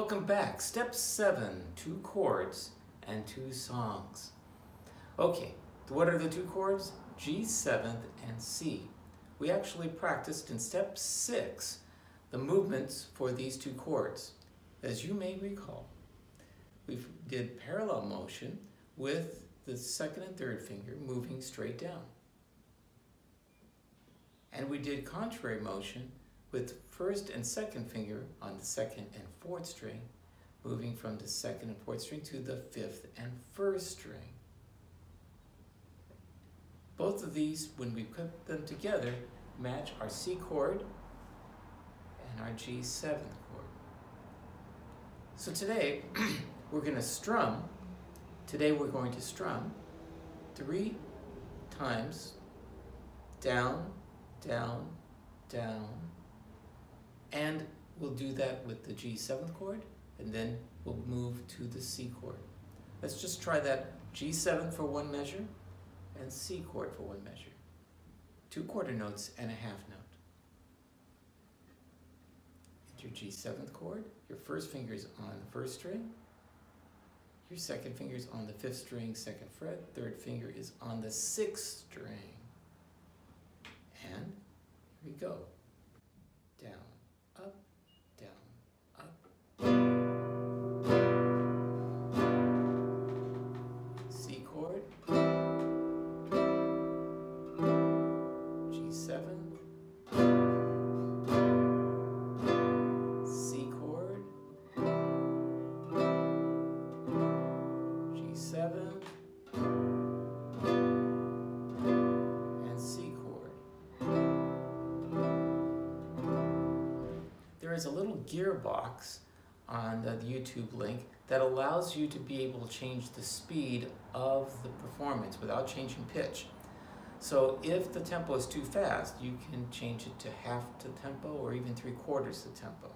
Welcome back. Step 7, 2 chords and 2 songs. Okay, what are the 2 chords? G, 7th, and C. We actually practiced in step 6 the movements for these 2 chords. As you may recall, we did parallel motion with the 2nd and 3rd finger moving straight down. And we did contrary motion with 1st and 2nd finger on the 2nd and 4th string, moving from the 2nd and 4th string to the 5th and 1st string. Both of these, when we put them together, match our C chord and our G7th chord. So today, we're going to strum. Today we're going to strum 3 times down, down, down, and we'll do that with the G7th chord, and then we'll move to the C chord. Let's just try that. G7 for 1 measure and C chord for 1 measure. 2 quarter notes and a half note. And your G7th chord, your 1st finger is on the 1st string, your 2nd finger is on the 5th string, 2nd fret, 3rd finger is on the 6th string. And here we go. Down, up, down, up. C chord, G7, C chord, G7, and C chord. There is a little gearbox on the YouTube link that allows you to be able to change the speed of the performance without changing pitch. So if the tempo is too fast, you can change it to half the tempo or even 3/4 the tempo.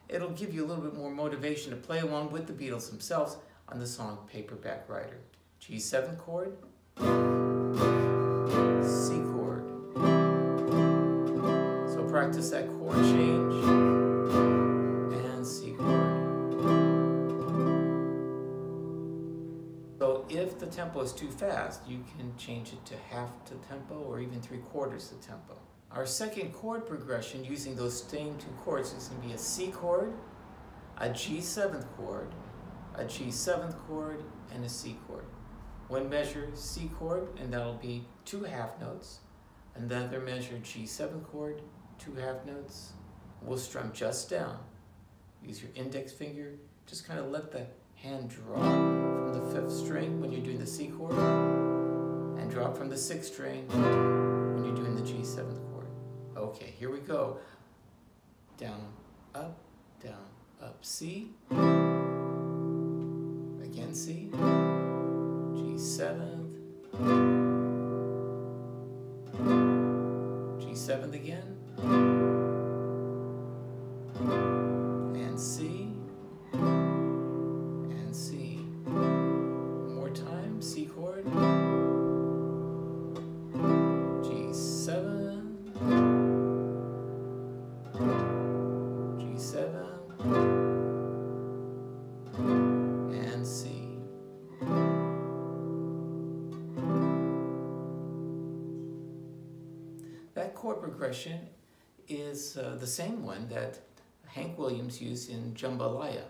It'll give you a little bit more motivation to play along with the Beatles themselves on the song Paperback Writer. G7 chord, C chord. So practice that chord change and C chord. So if the tempo is too fast, you can change it to half the tempo or even 3/4 the tempo. Our second chord progression using those same 2 chords is going to be a C chord, a G7th chord, a G7th chord, and a C chord. 1 measure C chord, and that'll be 2 half notes. Another measure G7 chord, 2 half notes. We'll strum just down. Use your index finger. Just kind of let the hand drop from the 5th string when you're doing the C chord, and drop from the 6th string when you're doing the G7th chord. Okay, here we go. Down, up, C. Again C. G7th. G7th again. And C. And C. One more time. C chord. G7. G7. And C. That chord progression is the same one that Hank Williams used in Jambalaya.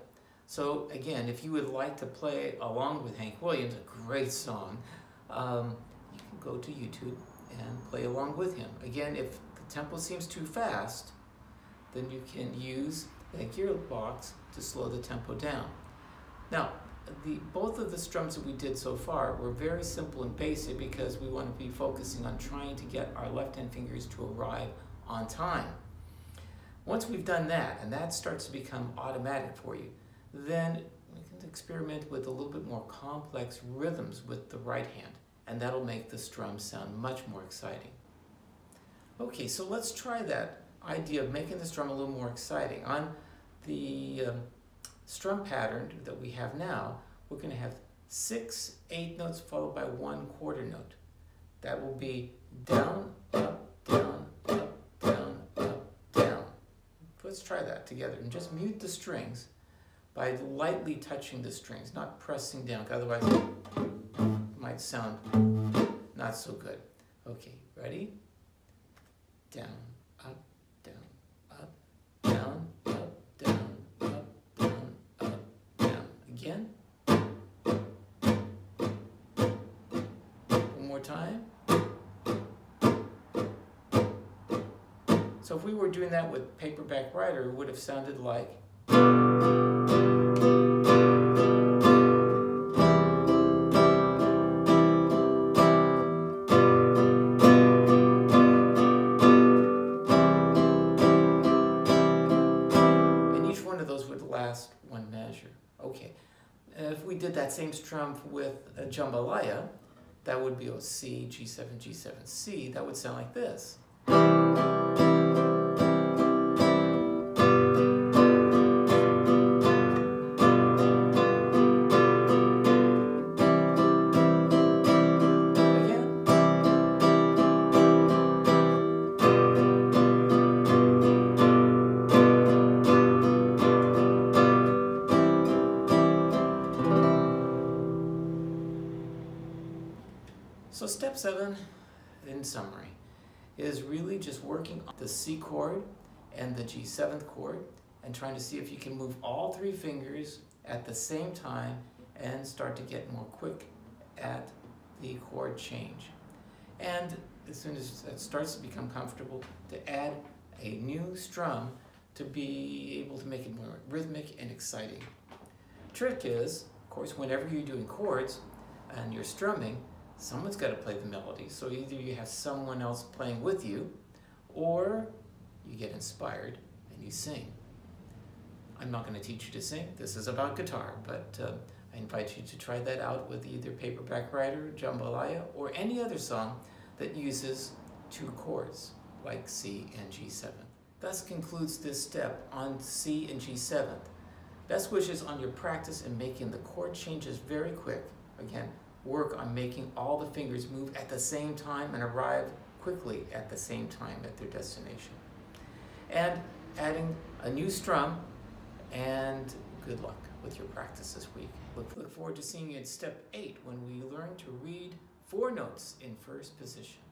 So again, if you would like to play along with Hank Williams, a great song, you can go to YouTube and play along with him. Again, if the tempo seems too fast, then you can use that gearbox to slow the tempo down. Now, both of the strums that we did so far were very simple and basic because we want to be focusing on trying to get our left-hand fingers to arrive on time. Once we've done that, and that starts to become automatic for you, then we can experiment with a little bit more complex rhythms with the right hand, and that'll make the strum sound much more exciting. Okay, so let's try that idea of making the strum a little more exciting. On the strum pattern that we have now, we're going to have 6 8 notes followed by 1 quarter note. That will be down, up, down, up, down, up, down. Let's try that together and just mute the strings by lightly touching the strings, not pressing down, otherwise it might sound not so good. Okay, ready? Down, up, down, up, down, up, down, up, down, up, down. Again. One more time. So if we were doing that with Paperback Writer, it would have sounded like. And each one of those would last one measure. Okay. If we did that same strum with a Jambalaya, that would be a C, G7, G7, C. That would sound like this. So step 7, in summary, is really just working on the C chord and the G7th chord and trying to see if you can move all 3 fingers at the same time and start to get more quick at the chord change. And as soon as it starts to become comfortable, to add a new strum to be able to make it more rhythmic and exciting. Trick is, of course, whenever you're doing chords and you're strumming, someone's got to play the melody. So either you have someone else playing with you, or you get inspired and you sing. I'm not going to teach you to sing. This is about guitar, but I invite you to try that out with either Paperback Writer, Jambalaya, or any other song that uses 2 chords, like C and G7. Thus concludes this step on C and G7. Best wishes on your practice in making the chord changes very quick. Again, work on making all the fingers move at the same time and arrive quickly at the same time at their destination. And adding a new strum, and good luck with your practice this week. Look forward to seeing you in step 8 when we learn to read 4 notes in first position.